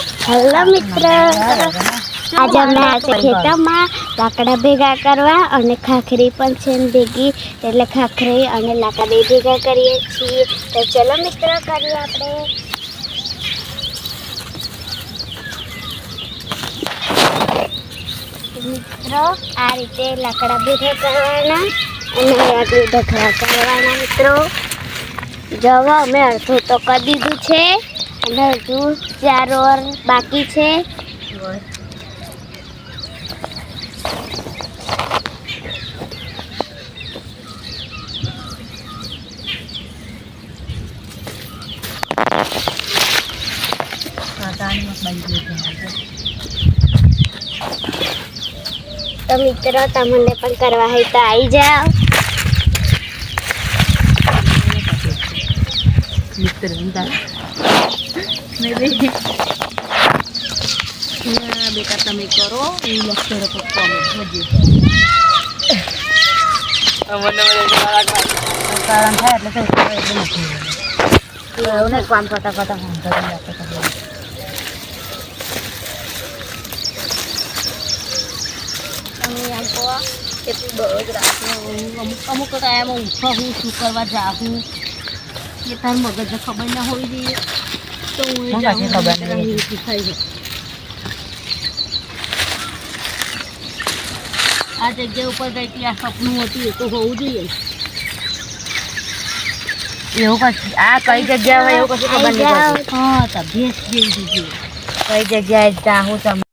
Hello મિત્ર, આજે અમે આ ખેતરમાં લાકડા ભેગા કરવા અને ખાખરી પણ છે ભેગી, એટલે ખાખરી અને લાકડા બે ભેગા કરીએ છીએ. તો ચલો મિત્ર કરીએ આપણે. મિત્રો આ રીતે લાકડા ભેગા કરવાના અને આગળ ઢગલા કરવાના. મિત્રો જવો અમે અડધું તો કરી દીધું છે અને હજુ 4 ઓર બાકી છે. તો મિત્રો તમને પણ કરવા હોય તો આવી જાઓ. બેટા તમે કરો એવું લક્ષણ થાય એટલે કામ કરતા કરતા એટલું બરોજ રાખું. અમુક કાયમાં ઉઠો હું શું કરવા જાઉં એ તાર મગજ ખબર ના હોવી જોઈએ તો હું ખબર નહીં થાય. આ જગ્યા ઉપર ગઈ આ સપનું હતું એ તો હોવું જોઈએ એવું કશું. આ કઈ જગ્યા હોય એવું કશું ખબર નહીં. હા તબિયત જેવી કઈ જગ્યાએ જાઉં તમે